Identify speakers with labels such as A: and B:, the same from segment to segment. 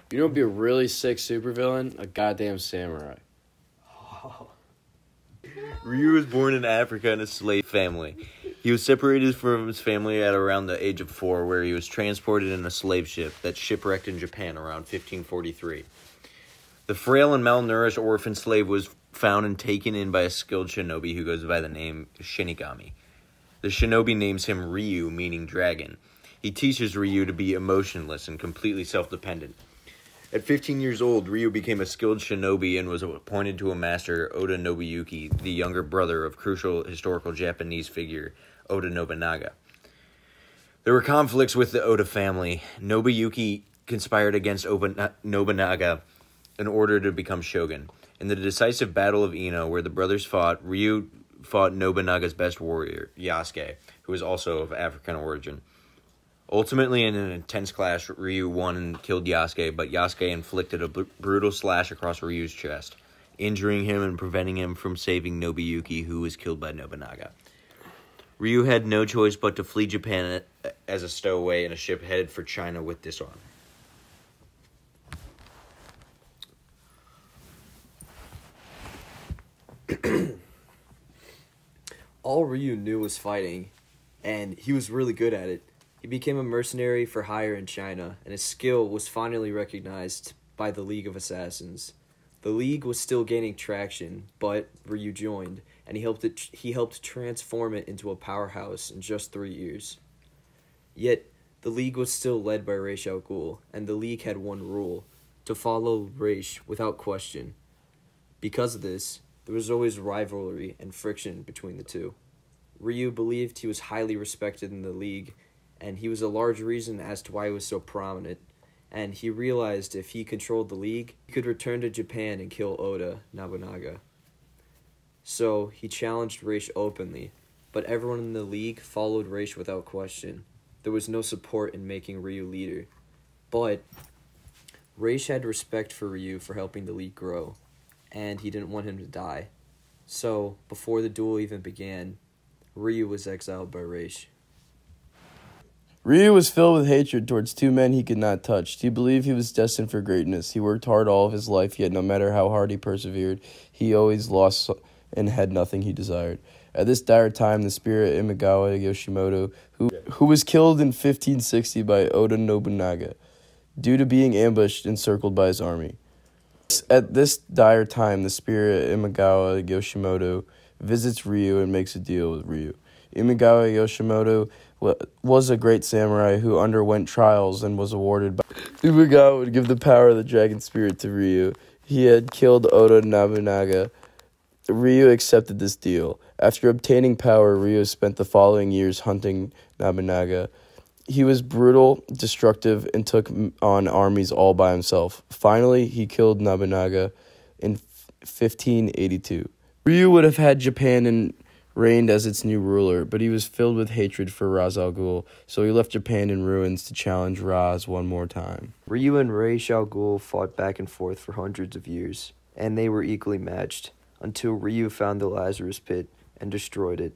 A: You know what'd be a really sick supervillain? A goddamn samurai.
B: Ryu was born in Africa in a slave family. He was separated from his family at around the age of 4, where he was transported in a slave ship that shipwrecked in Japan around 1543. The frail and malnourished orphan slave was found and taken in by a skilled shinobi who goes by the name Shinigami. The shinobi names him Ryu, meaning dragon. He teaches Ryu to be emotionless and completely self-dependent. At 15 years old, Ryu became a skilled shinobi and was appointed to a master, Oda Nobuyuki, the younger brother of crucial historical Japanese figure Oda Nobunaga. There were conflicts with the Oda family. Nobuyuki conspired against Nobunaga in order to become shogun. In the decisive Battle of Ino, where the brothers fought, Ryu fought Nobunaga's best warrior, Yasuke, who was also of African origin. Ultimately, in an intense clash, Ryu won and killed Yasuke, but Yasuke inflicted a brutal slash across Ryu's chest, injuring him and preventing him from saving Nobuyuki, who was killed by Nobunaga. Ryu had no choice but to flee Japan as a stowaway in a ship headed for China with dishonor.
C: All Ryu knew was fighting, and he was really good at it. He became a mercenary for hire in China, and his skill was finally recognized by the League of Assassins. The League was still gaining traction, but Ryu joined, and he helped transform it into a powerhouse in just 3 years. Yet, the League was still led by Ra's al Ghul, and the League had one rule: to follow Ra's without question. Because of this, there was always rivalry and friction between the two. Ryu believed he was highly respected in the League, and he was a large reason as to why he was so prominent, and he realized if he controlled the League, he could return to Japan and kill Oda Nobunaga. So, he challenged Ra's openly, but everyone in the League followed Ra's without question. There was no support in making Ryu leader, but Ra's had respect for Ryu for helping the League grow, and he didn't want him to die. So, before the duel even began, Ryu was exiled by Ra's.
D: Ryu was filled with hatred towards two men he could not touch. He believed he was destined for greatness. He worked hard all of his life, yet no matter how hard he persevered, he always lost and had nothing he desired. At this dire time, the spirit Imagawa Yoshimoto, who was killed in 1560 by Oda Nobunaga, due to being ambushed and encircled by his army. At this dire time, the spirit Imagawa Yoshimoto visits Ryu and makes a deal with Ryu. Imagawa Yoshimoto was a great samurai who underwent trials and was awarded by Imagawa would give the power of the dragon spirit to Ryu. He had killed Oda Nobunaga. Ryu accepted this deal. After obtaining power, Ryu spent the following years hunting Nobunaga. He was brutal, destructive, and took on armies all by himself. Finally, he killed Nobunaga in 1582. Ryu would have had Japan and reigned as its new ruler, but he was filled with hatred for Ra's al Ghul, so he left Japan in ruins to challenge Ra's one more time.
C: Ryu and Ra's al Ghul fought back and forth for hundreds of years, and they were equally matched, until Ryu found the Lazarus Pit and destroyed it.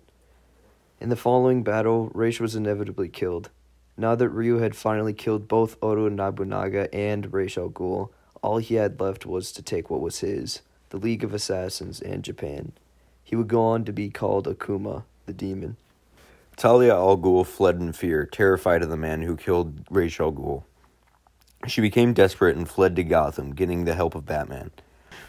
C: In the following battle, Ra's was inevitably killed. Now that Ryu had finally killed both Oda Nobunaga and Ra's al Ghul, all he had left was to take what was his, the League of Assassins and Japan. He would go on to be called Akuma, the demon.
B: Talia al Ghul fled in fear, terrified of the man who killed Ra's al Ghul. She became desperate and fled to Gotham, getting the help of Batman.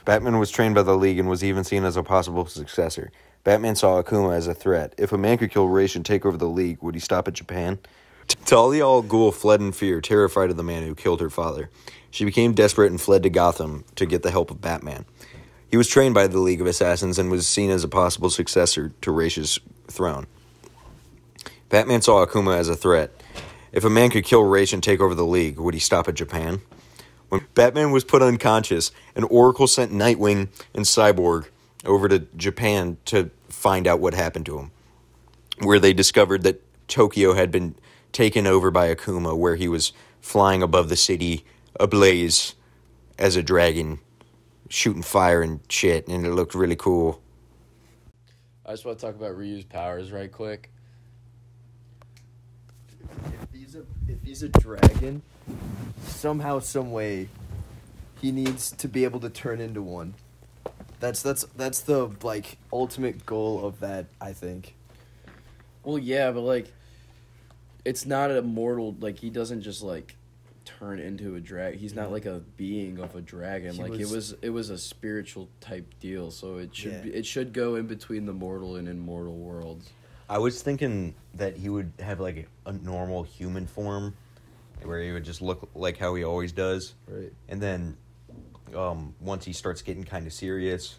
B: Batman was trained by the League and was even seen as a possible successor. Batman saw Akuma as a threat. If a man could kill Ra's and take over the League, would he stop at Japan? Talia al Ghul fled in fear, terrified of the man who killed her father. She became desperate and fled to Gotham to get the help of Batman. He was trained by the League of Assassins and was seen as a possible successor to Ra's throne. Batman saw Akuma as a threat. If a man could kill Ra's and take over the League, would he stop at Japan? When Batman was put unconscious, an Oracle sent Nightwing and Cyborg over to Japan to find out what happened to him, where they discovered that Tokyo had been taken over by Akuma, where he was flying above the city ablaze as a dragon, shooting fire and shit, and it looked really cool.
A: I just want to talk about Ryu's powers right quick.
C: If he's a dragon, somehow, some way, he needs to be able to turn into one. That's the like ultimate goal of that, I think.
D: Well, yeah, but like, it's not a mortal. Like, he doesn't just like turn into a dragon. He's not like a being of a dragon.
C: He
D: Like
C: was-
D: it was a spiritual type deal. So it should
C: Yeah.
D: it should go in between the mortal and immortal worlds.
B: I was thinking that he would have like a normal human form, where he would just look like how he always does,
C: Right.
B: and then once he starts getting kind of serious,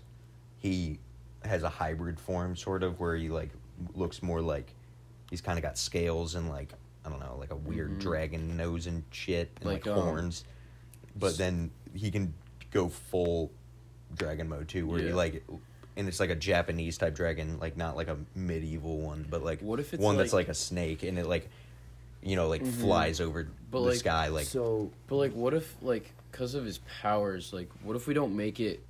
B: he has a hybrid form, sort of, where he like looks more like he's kind of got scales and like, I don't know, like a weird dragon nose and shit and like,
D: Like,
B: horns. But then he can go full dragon mode too, where he
D: Yeah.
B: like, and it's like a Japanese type dragon, like not like a medieval one, but like
D: What if it's
B: one that's
D: like-
B: like a snake and it like, you know, like flies over
D: But,
B: the
D: like,
B: sky like.
C: So
D: But like, what if like because of his powers, like what if we don't make it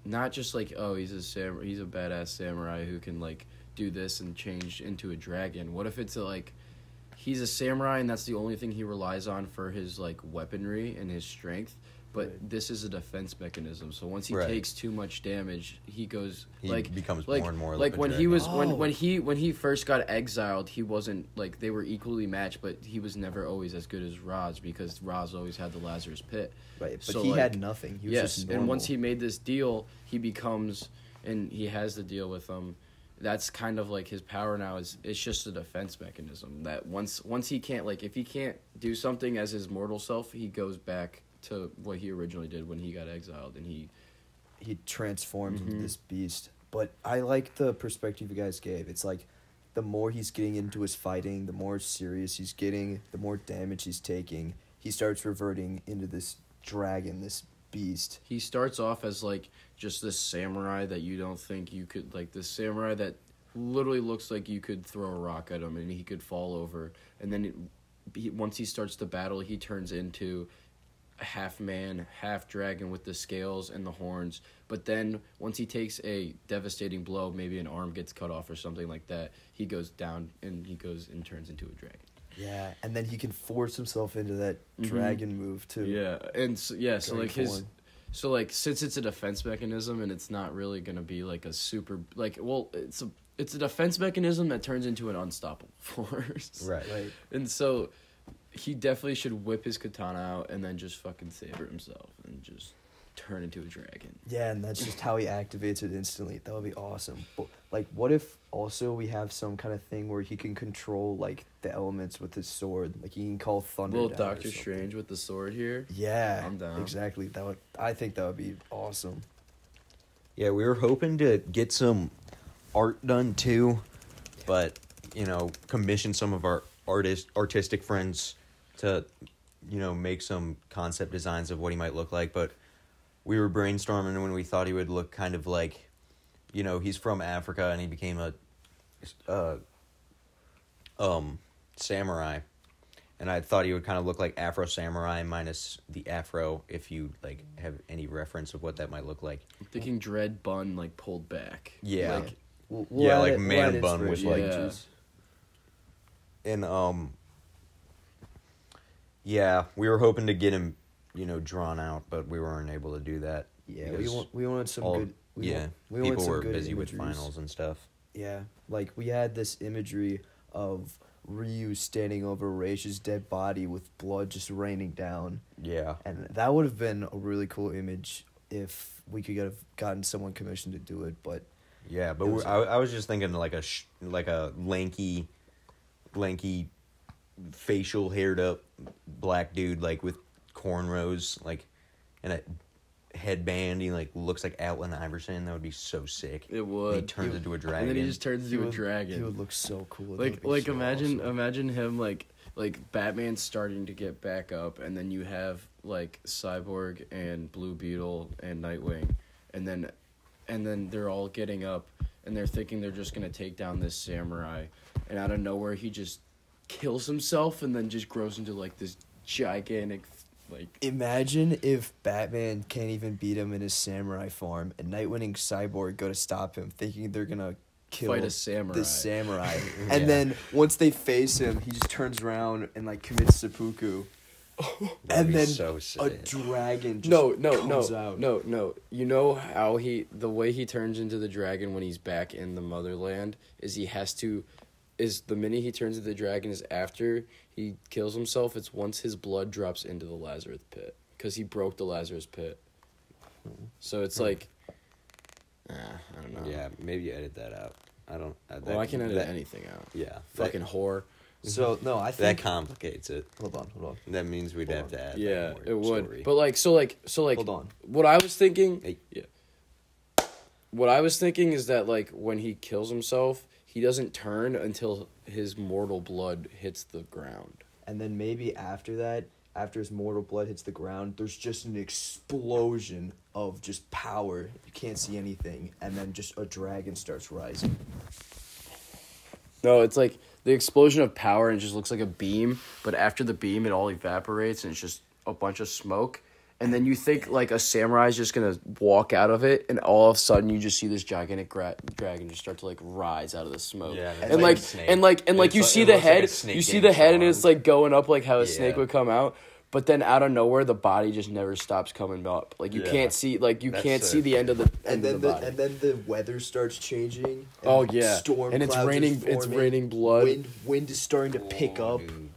D: not just like, oh, he's a badass samurai who can like do this and change into a dragon. What if it's like he's a samurai and that's the only thing he relies on for his like weaponry and his strength, but
C: Right.
D: this is a defense mechanism. So once he
B: Right.
D: takes too much damage, he goes
B: He
D: like
B: becomes
D: like,
B: more and more
D: like
B: like a
D: when he
B: dragon.
D: was
C: Oh.
D: when he first got exiled, he wasn't like, they were equally matched, but he was never always as good as Raz because Raz always had the Lazarus Pit.
C: right, but
D: So,
C: he
D: like,
C: had nothing. He was
D: Yes,
C: just
D: and once
C: normal.
D: he made this deal, he becomes, and he has the deal with them. That's kind of like his power now is it's just a defense mechanism that once he can't, like, if he can't do something as his mortal self, he goes back to what he originally did when he got exiled, and he
C: transforms into
D: Mhm.
C: this beast. But I like the perspective you guys gave. It's like the more he's getting into his fighting, the more serious he's getting, the more damage he's taking. He starts reverting into this dragon, this beast.
D: he starts off as like just this samurai that you don't think you could, like this samurai that literally looks like you could throw a rock at him and he could fall over, and then once he starts the battle, he turns into a half man, half dragon with the scales and the horns. But then once he takes a devastating blow, maybe an arm gets cut off or something like that, he goes down and he goes and turns into a dragon.
C: Yeah, and then he can force himself into that
D: Mhm.
C: dragon move too.
D: Yeah, and so, yeah, so
C: Dragon
D: like his,
C: form.
D: so like since it's a defense mechanism and it's not really gonna be like a super like, well, it's a defense mechanism that turns into an unstoppable force.
B: Right.
C: Right.
D: And so he definitely should whip his katana out and then just fucking saber himself and just turn into a dragon.
C: Yeah, and that's just how he activates it instantly. That would be awesome. But like, what if also we have some kind of thing where he can control like the elements with his sword? Like he can call thunder.
D: Little
C: down or
D: Doctor
C: something.
D: Strange with the sword here.
C: Yeah,
D: I'm down.
C: Exactly. I think that would be awesome.
B: Yeah, we were hoping to get some art done too, but you know, commission some of our artistic friends to, you know, make some concept designs of what he might look like. But we were brainstorming when we thought he would look kind of like, you know, he's from Africa and he became a samurai, and I thought he would kind of look like Afro Samurai minus the afro, if you like have any reference of what that might look like.
D: I'm thinking dread bun like pulled back.
B: Yeah.
D: Like,
B: Yeah,
C: add
B: like
C: it-
B: man
C: add
B: bun with,
C: inspiration
D: like-
C: pictures.
B: And yeah, we were hoping to get him, you know, drawn out, but we weren't able to do that.
C: Yeah,
B: because
C: we wanted some
B: all-
C: good. We
B: yeah,
C: want, we wanted
B: people
C: some
B: were
C: good
B: busy with
C: imageries.
B: finals and stuff.
C: Yeah, like we had this imagery of Ryu standing over Reisha's dead body with blood just raining down,
B: Yeah,
C: and that would have been a really cool image if we could have gotten someone commissioned to do it. But
B: yeah, but
C: It was-
B: I was just thinking like like a lanky, facial haired up black dude like with cornrows like and a headband. He like looks like Allen Iverson. That would be so sick.
D: it
B: And he
D: would.
B: turns into a dragon.
D: And then he just turns
C: he
D: into a
C: would,
D: dragon.
C: he would look so cool. That
D: like
C: would be
D: like
C: so
D: imagine
C: awesome.
D: imagine him like Batman starting to get back up, and then you have like Cyborg and Blue Beetle and Nightwing, and then they're all getting up and they're thinking they're just gonna take down this samurai, and out of nowhere he just kills himself and then just grows into like this gigantic like
C: Imagine if Batman can't even beat him in his samurai form, and Nightwing and Cyborg go to stop him, thinking they're gonna kill
D: fight a samurai.
C: this samurai.
B: Yeah.
C: And then once they face him, he just turns around and like commits seppuku.
B: That'd
C: and
B: be
C: then
B: so
C: a
B: sick.
C: dragon just
D: No.
C: comes out.
D: No. You know how the way he turns into the dragon when he's back in the motherland is the minute he turns into the dragon is after he kills himself. It's once his blood drops into the Lazarus pit because he broke the Lazarus pit. So it's like, I don't know.
B: Yeah, maybe edit that out. I don't.
D: Well, I can edit anything out.
B: Yeah,
D: Fucking whore.
C: So no, I
B: that
C: think.
B: complicates it.
C: Hold on.
B: That means we'd have to add.
D: Yeah,
B: that more
D: it would.
B: story.
D: But like, so
C: Hold on.
D: what I was thinking.
B: Hey.
D: Yeah. What I was thinking is that like when he kills himself, he doesn't turn until his mortal blood hits the ground.
C: And then maybe after that, after his mortal blood hits the ground, there's just an explosion of just power. You can't see anything, and then just a dragon starts rising.
D: No, it's like the explosion of power and it just looks like a beam, but after the beam it all evaporates and it's just a bunch of smoke. And then you think like a samurai is just gonna walk out of it, and all of a sudden you just see this gigantic dragon just start to like rise out of the smoke.
B: Yeah,
D: and like
B: a snake.
D: and
B: It's
D: you
B: like-
D: see
B: it
D: the
B: looks like
D: head,
B: a snake
D: you see
B: getting
D: the head, and
B: charmed.
D: it's like going up like how a snake
B: Yeah.
D: would come out. But then out of nowhere, the body just never stops coming up. Like you
B: Yeah.
D: can't see, like you
B: That's
D: can't
B: so
D: see the end of the
C: And
D: end
C: then
D: of the body.
C: and then the weather starts changing. And
D: Oh, yeah.
C: storm
D: And it's
C: clouds are
D: raining- it's
C: forming.
D: raining blood.
C: Wind is starting to pick
B: Oh,
C: up.
B: dude.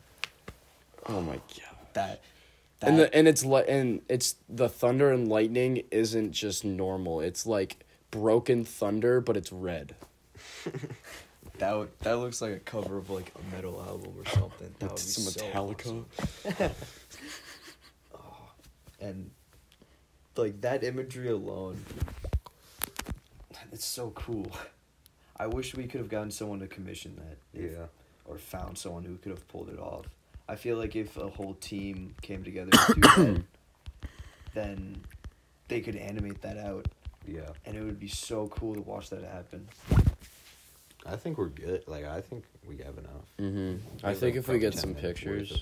D: Oh my god.
C: That
D: And it's the thunder and lightning isn't just normal. It's like broken thunder, but it's red.
C: that looks like a cover of like a metal album or something. That would be
D: Some
C: so
D: Metallica.
C: awesome. And like that imagery alone, it's so cool. I wish we could have gotten someone to commission that.
B: Yeah.
C: Or found someone who could have pulled it off. I feel like if a whole team came together to do that, then they could animate that out,
B: Yeah.
C: and it would be so cool to watch that happen.
B: I think we're good. Like, I think we have enough.
D: Mm-hmm. I
B: Maybe
D: think
B: like
D: if we get
B: probably
D: some
B: 10 minutes worth
D: pictures.
B: of